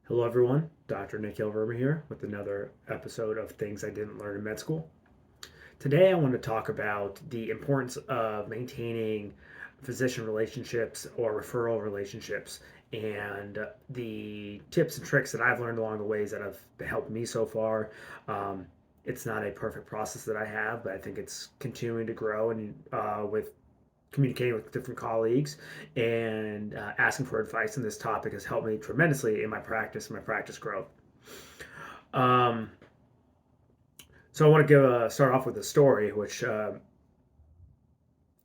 Hello, everyone. Dr. Nick Verma here with another episode of Things I Didn't Learn in Med School. Today, I want to talk about the importance of maintaining physician relationships or referral relationships and the tips and tricks that I've learned along the ways that have helped me so far. Um, it's not a perfect process that I have, but I think it's continuing to grow and with communicating with different colleagues and asking for advice on this topic has helped me tremendously in my practice growth. Um, so I want to start off with a story, which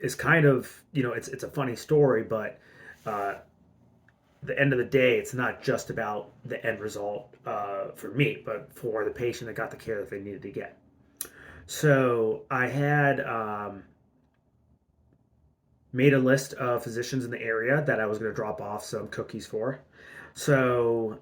is kind of it's a funny story, but uh, the end of the day, it's not just about the end result for me, but for the patient that got the care that they needed to get. So I had made a list of physicians in the area that I was going to drop off some cookies for. So,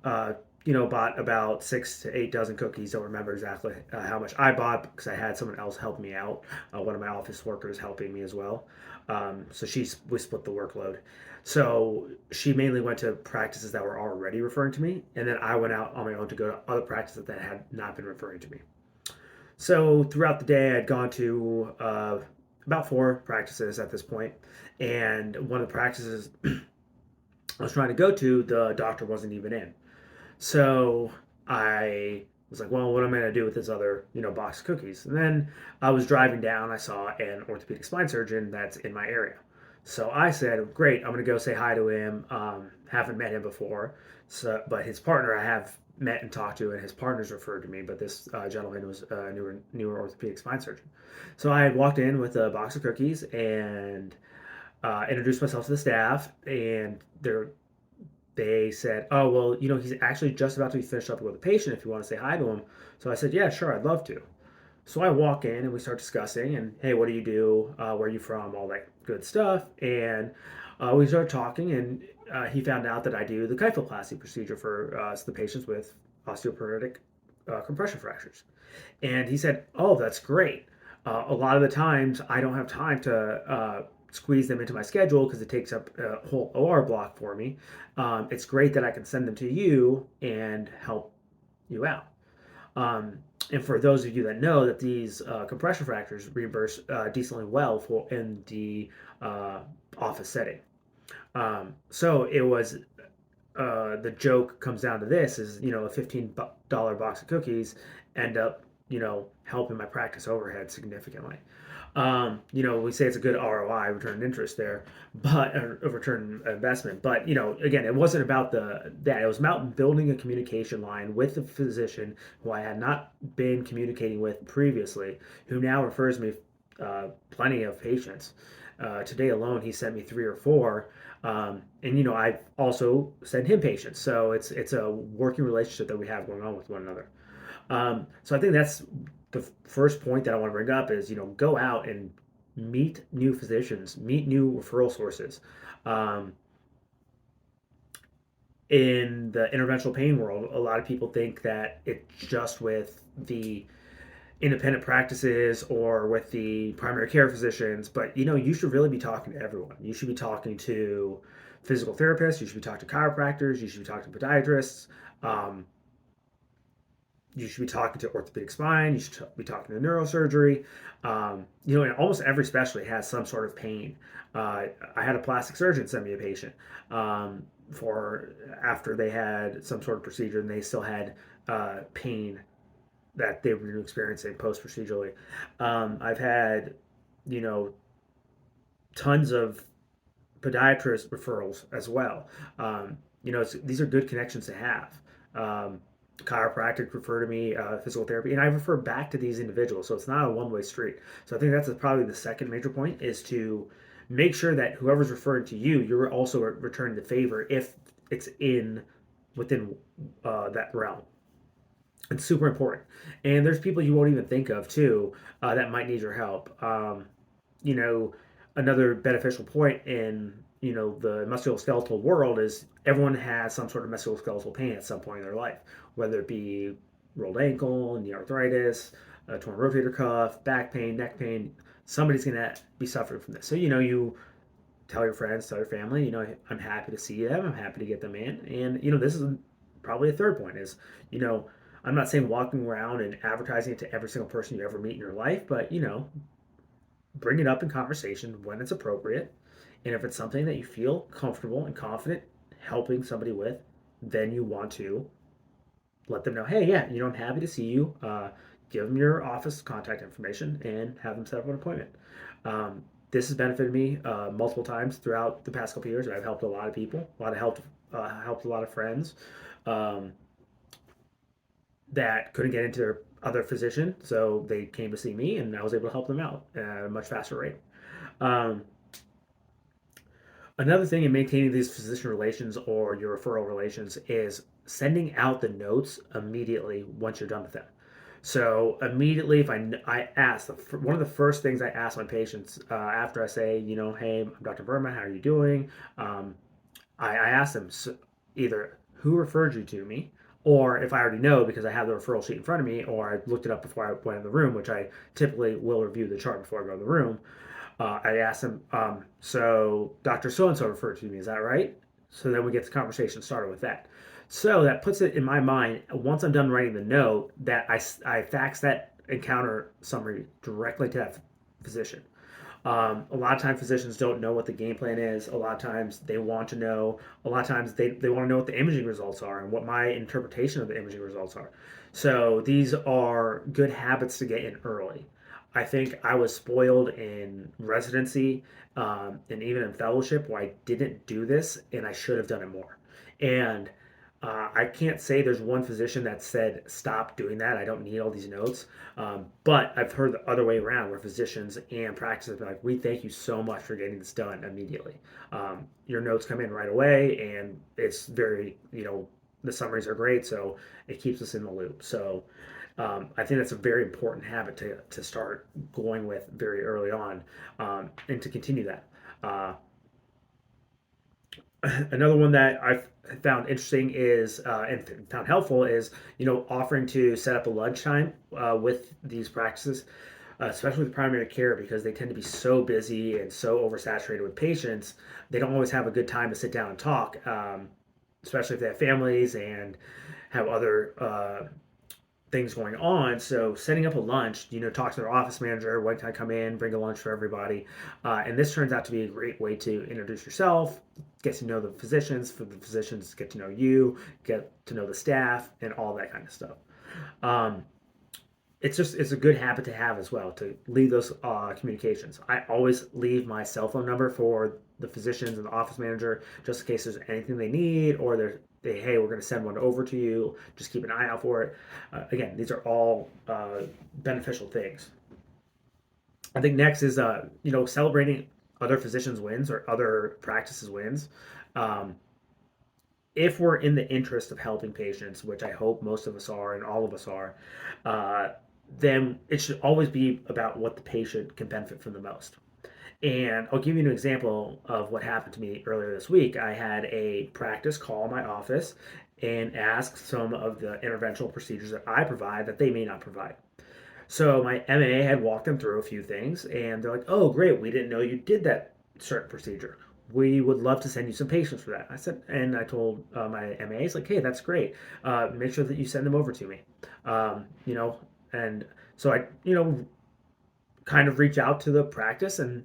bought about 6 to 8 dozen cookies. Don't remember exactly how much I bought because I had someone else help me out. One of my office workers helping me as well. So we split the workload. So she mainly went to practices that were already referring to me, and then I went out on my own to go to other practices that had not been referring to me. So throughout the day, I'd gone to about 4 practices at this point, and one of the practices I was trying to go to, the doctor wasn't even in. So I was like, well, what am I going to do with this other, box of cookies? And then I was driving down, I saw an orthopedic spine surgeon that's in my area. So I said, great, I'm going to go say hi to him. Haven't met him before, but his partner I have met and talked to, and his partner's referred to me. But this gentleman was a newer orthopedic spine surgeon. So I walked in with a box of cookies and introduced myself to the staff, and they said, "Oh, well, he's actually just about to be finished up with a patient. If you want to say hi to him." So I said, "Yeah, sure, I'd love to." So I walk in and we start discussing, and hey, what do you do? Where are you from? All that good stuff. And we started talking, and he found out that I do the kyphoplasty procedure for the patients with osteoporotic compression fractures. And he said, "Oh, that's great. A lot of the times I don't have time to squeeze them into my schedule because it takes up a whole OR block for me. It's great that I can send them to you and help you out." And for those of you that know that these compression fractures reimburse decently well for in the uh, office setting. So it was the joke comes down to this is a $15 box of cookies end up helping my practice overhead significantly. We say it's a good ROI, return on interest there, but a return investment. But again, it wasn't about that. It was about building a communication line with the physician who I had not been communicating with previously, who now refers me plenty of patients. Today alone, he sent me 3 or 4, and I've also sent him patients. So it's a working relationship that we have going on with one another. So I think that's the first point that I want to bring up is go out and meet new physicians, meet new referral sources. Um, in the interventional pain world, a lot of people think that it's just with the independent practices or with the primary care physicians, but you should really be talking to everyone. You should be talking to physical therapists, you should be talking to chiropractors, you should be talking to podiatrists. Um, you should be talking to orthopedic spine. You should be talking to neurosurgery. And almost every specialty has some sort of pain. I had a plastic surgeon send me a patient for after they had some sort of procedure and they still had pain that they were experiencing post procedurally. I've had, you know, tons of podiatrist referrals as well. These are good connections to have. Chiropractic refer to me, physical therapy, and I refer back to these individuals. So it's not a one-way street. So I think that's probably the second major point is to make sure that whoever's referring to you, you're also returning the favor if it's within that realm. It's super important. And there's people you won't even think of too that might need your help. You know, Another beneficial point in the musculoskeletal world is everyone has some sort of musculoskeletal pain at some point in their life, whether it be rolled ankle, knee arthritis, a torn rotator cuff, back pain, neck pain. Somebody's gonna be suffering from this. So you tell your friends, tell your family, I'm happy to see them, I'm happy to get them in, and this is probably a third point is, you know, I'm not saying walking around and advertising it to every single person you ever meet in your life, but bring it up in conversation when it's appropriate. And if it's something that you feel comfortable and confident helping somebody with, then you want to let them know, hey, yeah, I'm happy to see you. Give them your office contact information and have them set up an appointment. This has benefited me multiple times throughout the past couple of years. I've helped a lot of people, helped a lot of friends um, that couldn't get into their other physician, so they came to see me, and I was able to help them out at a much faster rate. Um, Another thing in maintaining these physician relations or your referral relations is sending out the notes immediately once you're done with them. So immediately, if I ask one of the first things I ask my patients after I say, hey, I'm Dr. Verma, how are you doing? Um, I ask them either who referred you to me, or if I already know because I have the referral sheet in front of me, or I looked it up before I went in the room, which I typically will review the chart before I go in the room. I asked him, so Dr. So and so referred to me, is that right? So then we get the conversation started with that. So that puts it in my mind, once I'm done writing the note, that I fax that encounter summary directly to that physician. A lot of times physicians don't know what the game plan is. A lot of times they want to know. A lot of times they want to know what the imaging results are and what my interpretation of the imaging results are. So these are good habits to get in early. I think I was spoiled in residency and even in fellowship where I didn't do this and I should have done it more. And I can't say there's one physician that said stop doing that. I don't need all these notes. But I've heard the other way around where physicians and practices have been like, we thank you so much for getting this done immediately. Your notes come in right away, and it's very, the summaries are great, so it keeps us in the loop. So I think that's a very important habit to start going with very early on and to continue that. Uh, Another one that I've found interesting is and found helpful is offering to set up a lunchtime with these practices, especially with primary care because they tend to be so busy and so oversaturated with patients. They don't always have a good time to sit down and talk, especially if they have families and have other things going on. So setting up a lunch, talk to their office manager, when can I come in, bring a lunch for everybody. And this turns out to be a great way to introduce yourself, get to know the physicians, for the physicians get to know you, get to know the staff, and all that kind of stuff. Um, it's a good habit to have as well to leave those communications. I always leave my cell phone number for the physicians and the office manager just in case there's anything they need or hey, we're going to send one over to you. Just keep an eye out for it. Again, these are all beneficial things. I think next is celebrating other physicians' wins or other practices' wins. Um, if we're in the interest of helping patients, which I hope most of us are and all of us are, uh, then it should always be about what the patient can benefit from the most. And I'll give you an example of what happened to me earlier this week. I had a practice call my office and ask some of the interventional procedures that I provide that they may not provide. So my MA had walked them through a few things, and they're like, "Oh, great! We didn't know you did that certain procedure. We would love to send you some patients for that." I said, and I told my MAs like, "Hey, that's great. Make sure that you send them over to me." Um, you know, and so I, kind of reach out to the practice and,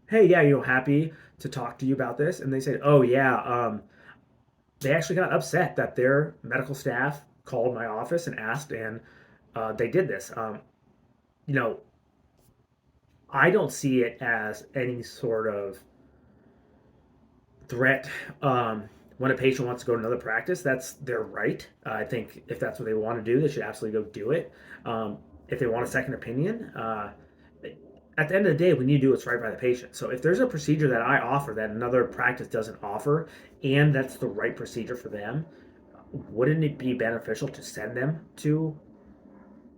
"Hey, yeah, happy to talk to you about this." And they said, "Oh yeah, they actually got upset that their medical staff called my office and asked, and they did this." You know, I don't see it as any sort of threat. When a patient wants to go to another practice, that's their right. I think if that's what they want to do, they should absolutely go do it. If they want a second opinion, at the end of the day, we need to do what's right by the patient. So if there's a procedure that I offer that another practice doesn't offer, and that's the right procedure for them, wouldn't it be beneficial to send them to,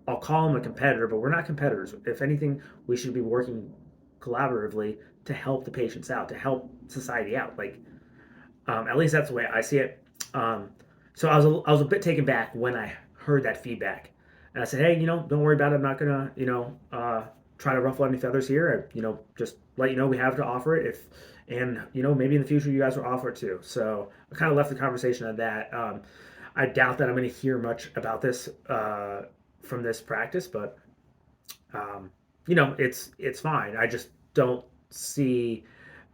I'll call them a competitor, but we're not competitors. If anything, we should be working collaboratively to help the patients out, to help society out. At least that's the way I see it. Um, so I was a bit taken back when I heard that feedback, and I said, hey, don't worry about it. I'm not gonna, try to ruffle any feathers here. Just let you know we have to offer it. And maybe in the future you guys will offer it too. So I kind of left the conversation at that. I doubt that I'm going to hear much about this from this practice, but um, it's fine. I just don't see.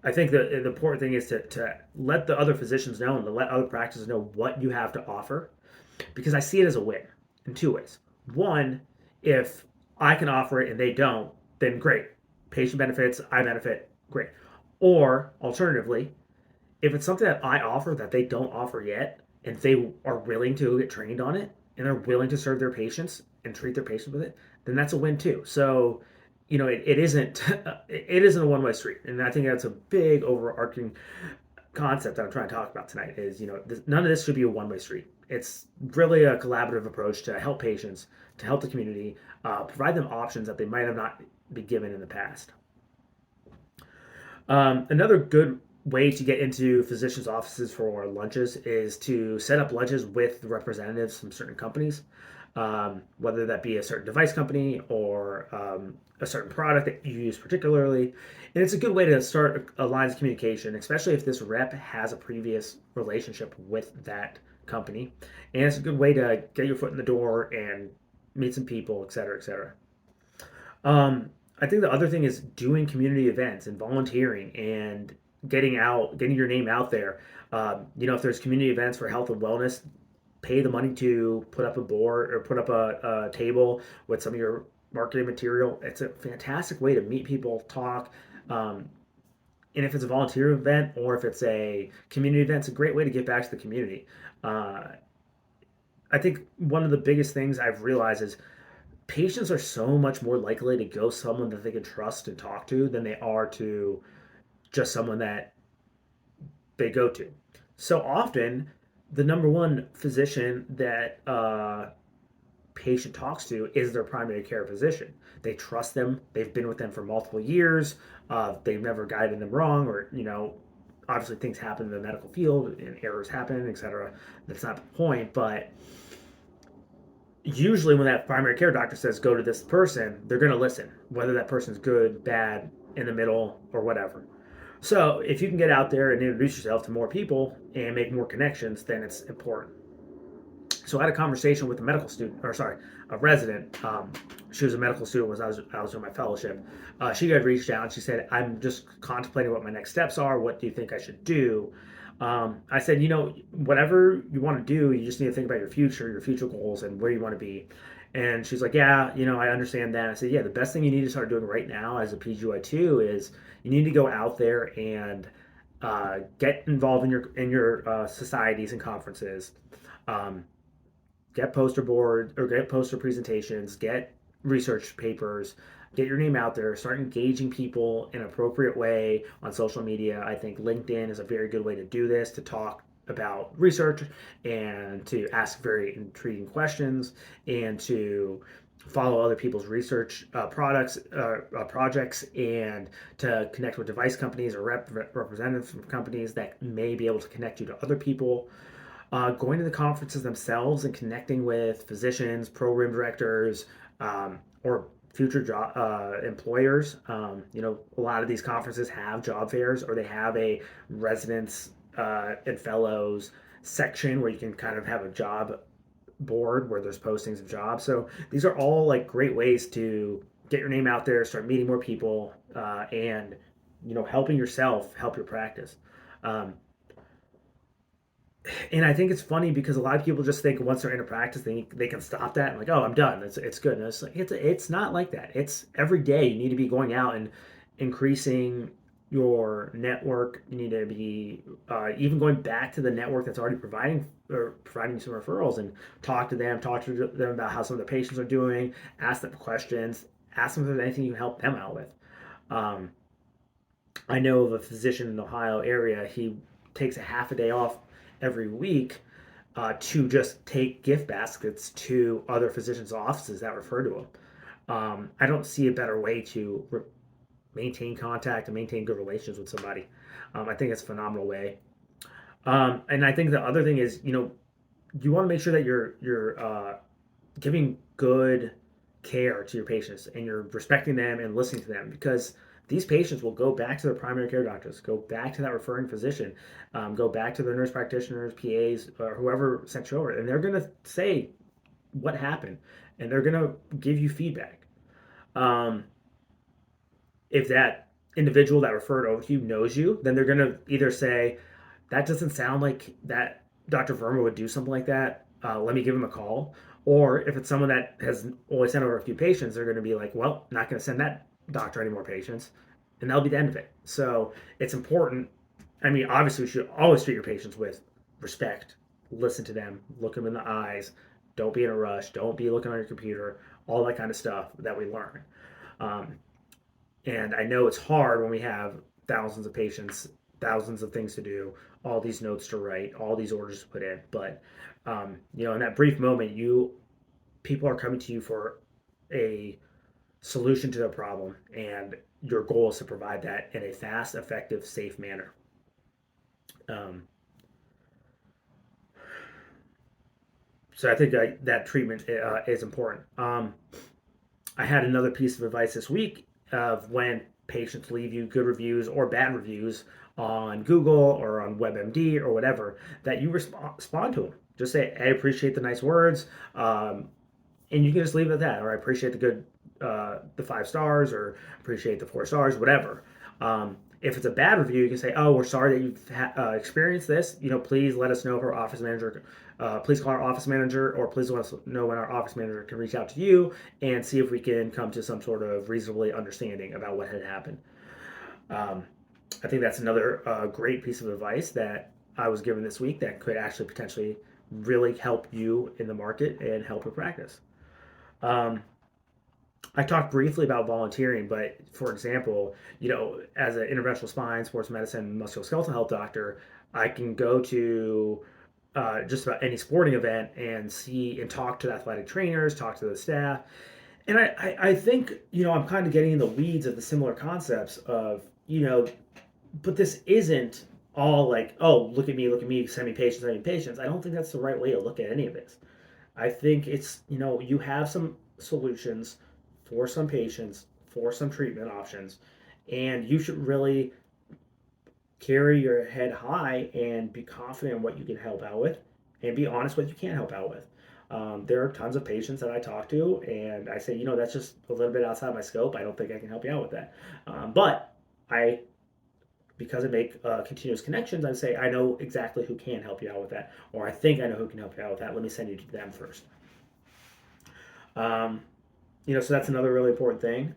I think the important thing is to let the other physicians know and to let other practices know what you have to offer, because I see it as a win in two ways. One, if I can offer it and they don't, then great. Patient benefits, I benefit, great. Or alternatively, if it's something that I offer that they don't offer yet, and they are willing to get trained on it, and they're willing to serve their patients and treat their patients with it, then that's a win too. So, it isn't it isn't a one way street, and I think that's a big overarching concept that I'm trying to talk about tonight. Is none of this should be a one way street. It's really a collaborative approach to help patients, to help the community, provide them options that they might have not been given in the past. Another good way to get into physicians' offices for lunches is to set up lunches with representatives from certain companies, whether that be a certain device company or a certain product that you use particularly. And it's a good way to start a lines of communication, especially if this rep has a previous relationship with that company. And it's a good way to get your foot in the door and meet some people, et cetera, et cetera. I think the other thing is doing community events and volunteering and getting your name out there. If there's community events for health and wellness, pay the money to put up a board or put up a table with some of your marketing material. It's a fantastic way to meet people, talk. Um, and if it's a volunteer event or if it's a community event, it's a great way to give back to the community. Uh, I think one of the biggest things I've realized is patients are so much more likely to go someone that they can trust and talk to than they are to just someone that they go to. So often, the number one physician that patient talks to is their primary care physician. They trust them. They've been with them for multiple years. They've never guided them wrong, or obviously things happen in the medical field and errors happen, etc. That's not the point, but usually when that primary care doctor says go to this person, they're going to listen, whether that person's good, bad, in the middle, or whatever. So if you can get out there and introduce yourself to more people and make more connections, then it's important. So I had a conversation with a medical student, or sorry, a resident. She was a medical student when I was doing my fellowship. She had reached out and she said, "I'm just contemplating what my next steps are. What do you think I should do?" I said, whatever you want to do, you just need to think about your future goals, and where you want to be. And she's like, "Yeah, I understand that." I said, "Yeah, the best thing you need to start doing right now as a PGY2 is you need to go out there and get involved in your societies and conferences." Um, get poster board or get poster presentations, get research papers, get your name out there, start engaging people in an appropriate way on social media. I think LinkedIn is a very good way to do this, to talk about research and to ask very intriguing questions and to follow other people's research projects, and to connect with device companies or representatives from companies that may be able to connect you to other people. Going to the conferences themselves and connecting with physicians, program directors, or future job employers. A lot of these conferences have job fairs, or they have a residents and fellows section where you can kind of have a job board where there's postings of jobs. So these are all like great ways to get your name out there, start meeting more people, and helping yourself help your practice. Um, and I think it's funny because a lot of people just think once they're in a practice, they can stop that and like, oh, I'm done. It's good. And it's not like that. It's every day you need to be going out and increasing your network. You need to be even going back to the network that's already providing some referrals, and talk to them about how some of the patients are doing, ask them questions, ask them if there's anything you can help them out with. Um, I know of a physician in the Ohio area. He takes a half a day off every week to just take gift baskets to other physicians' offices that refer to him. I don't see a better way to maintain contact and maintain good relations with somebody. I think it's a phenomenal way. And I think the other thing is, you want to make sure that you're giving good care to your patients and you're respecting them and listening to them, because these patients will go back to their primary care doctors, go back to that referring physician, go back to their nurse practitioners, PAs, or whoever sent you over, and they're going to say what happened, and they're going to give you feedback. Um, if that individual that referred over to you knows you, then they're going to either say, that doesn't sound like that Dr. Verma would do something like that. Let me give him a call. Or if it's someone that has only sent over a few patients, they're going to be like, well, not going to send that doctor any more patients. And that'll be the end of it. So it's important. I mean, obviously, we should always treat your patients with respect, listen to them, look them in the eyes, don't be in a rush, don't be looking on your computer, all that kind of stuff that we learn. Um, and I know it's hard when we have thousands of patients, thousands of things to do, all these notes to write, all these orders to put in. But in that brief moment, people are coming to you for a solution to their problem, and your goal is to provide that in a fast, effective, safe manner. Um, so I think that treatment is important. I had another piece of advice this week of when patients leave you good reviews or bad reviews on Google or on WebMD or whatever, that you respond to them. Just say, I appreciate the nice words. And you can just leave it at that, or I appreciate the 5 stars, or appreciate the 4 stars, whatever. If it's a bad review, you can say, oh, we're sorry that you've experienced this. Please let us know if our office manager, please call our office manager, or please let us know when our office manager can reach out to you and see if we can come to some sort of reasonably understanding about what had happened. Um, I think that's another great piece of advice that I was given this week that could actually potentially really help you in the market and help your practice. Um, I talked briefly about volunteering, but for example, as an interventional spine, sports medicine, musculoskeletal health doctor, I can go to just about any sporting event and see and talk to the athletic trainers, talk to the staff. And I think, I'm kind of getting in the weeds of the similar concepts of, but this isn't all like, oh, look at me, send me patients, send me patients. I don't think that's the right way to look at any of this. I think it's, you have some solutions for some patients, for some treatment options, and you should really carry your head high and be confident in what you can help out with and be honest what you can't help out with. There are tons of patients that I talk to, and I say, that's just a little bit outside my scope. I don't think I can help you out with that. But I, because I make continuous connections, I say, I know exactly who can help you out with that, or I think I know who can help you out with that. Let me send you to them first. Um, so that's another really important thing.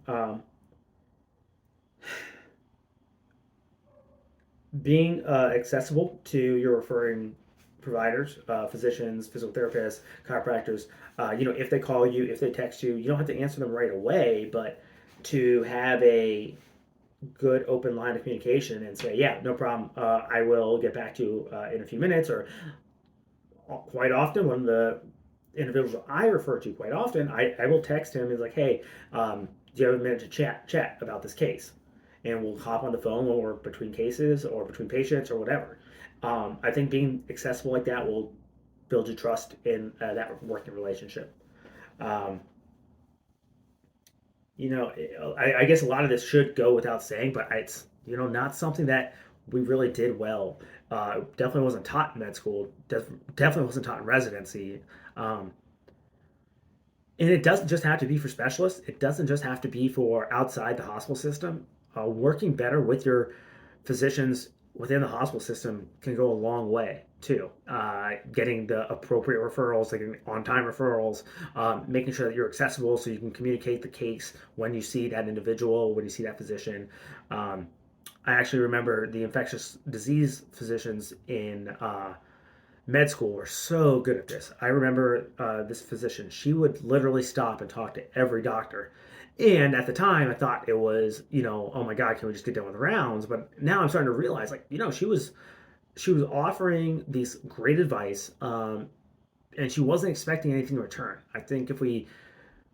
Being accessible to your referring providers, physicians, physical therapists, chiropractors. If they call you, if they text you, you don't have to answer them right away, but to have a good open line of communication and say, yeah, no problem, I will get back to you in a few minutes. Or quite often, when the individuals I refer to quite often, I will text him. He's like, hey, do you have a minute to chat about this case? And we'll hop on the phone when we're between cases or between patients or whatever. I think being accessible like that will build you trust in that working relationship. Um, I guess a lot of this should go without saying, but it's not something that we really did well. Definitely wasn't taught in med school. Definitely wasn't taught in residency. Um, and it doesn't just have to be for specialists. It doesn't just have to be for outside the hospital system. Working better with your physicians within the hospital system can go a long way too. Getting the appropriate referrals, like on-time referrals, making sure that you're accessible so you can communicate the case when you see that individual, when you see that physician. Um, I actually remember the infectious disease physicians in med school were so good at this. I remember this physician, she would literally stop and talk to every doctor. And at the time, I thought it was, oh my God, can we just get done with the rounds? But now I'm starting to realize, like, she was offering these great advice, and she wasn't expecting anything in return. I think if we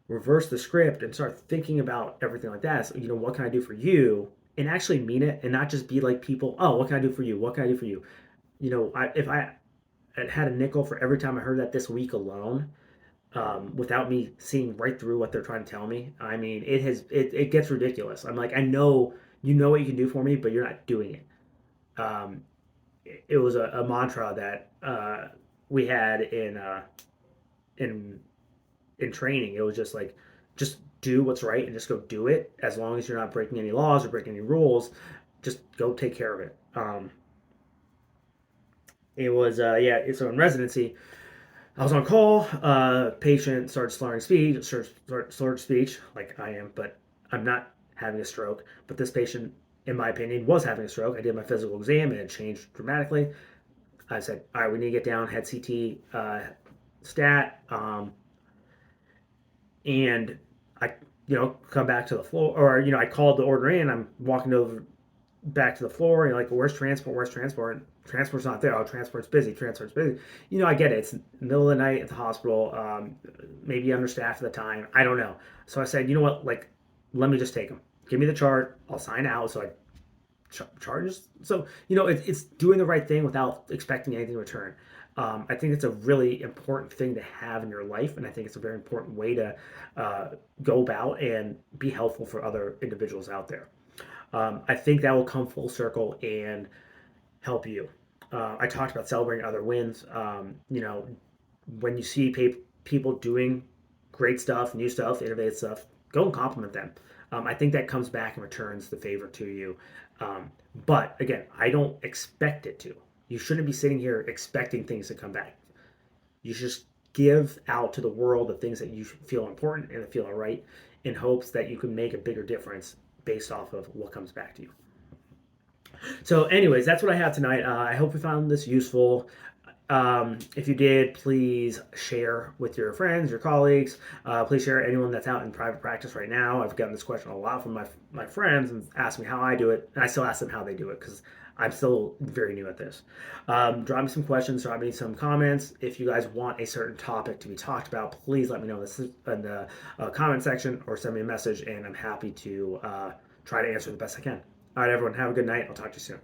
reverse the script and start thinking about everything like that, so, what can I do for you? And actually mean it, and not just be like people, oh, what can I do for you? What can I do for you? If I had a nickel for every time I heard that this week alone, without me seeing right through what they're trying to tell me. I mean, it gets ridiculous. I'm like, I know you know what you can do for me, but you're not doing it. Um, it was a mantra that we had in in training. It was just like, just do what's right and just go do it. As long as you're not breaking any laws or breaking any rules, just go take care of it. It was yeah. So in residency, I was on call. Patient started slurred speech, like I am, but I'm not having a stroke. But this patient, in my opinion, was having a stroke. I did my physical exam and it changed dramatically. I said, all right, we need to get down, had CT stat, and I, come back to the floor, or I called the order in. I'm walking over back to the floor, and you're like, where's transport? Where's transport? And transport's not there. Oh, transport's busy. Transport's busy. I get it. It's the middle of the night at the hospital. Maybe understaffed at the time. I don't know. So I said, you know what? Like, let me just take them. Give me the chart. I'll sign out. So I charges. So it's doing the right thing without expecting anything in return. I think it's a really important thing to have in your life, and I think it's a very important way to uh, go about and be helpful for other individuals out there. I think that will come full circle and help you. I talked about celebrating other wins. When you see people doing great stuff, new stuff, innovative stuff, go and compliment them. I think that comes back and returns the favor to you. But again, I don't expect it to. You shouldn't be sitting here expecting things to come back. You should just give out to the world the things that you feel important and that feel right, in hopes that you can make a bigger difference based off of what comes back to you. So, anyways, that's what I have tonight. I hope you found this useful. If you did, please share with your friends, your colleagues. Please share anyone that's out in private practice right now. I've gotten this question a lot from my friends and asked me how I do it, and I still ask them how they do it because I'm still very new at this. Drop me some questions, drop me some comments. If you guys want a certain topic to be talked about, please let me know this in the comment section or send me a message, and I'm happy to try to answer the best I can. All right, everyone, have a good night. I'll talk to you soon.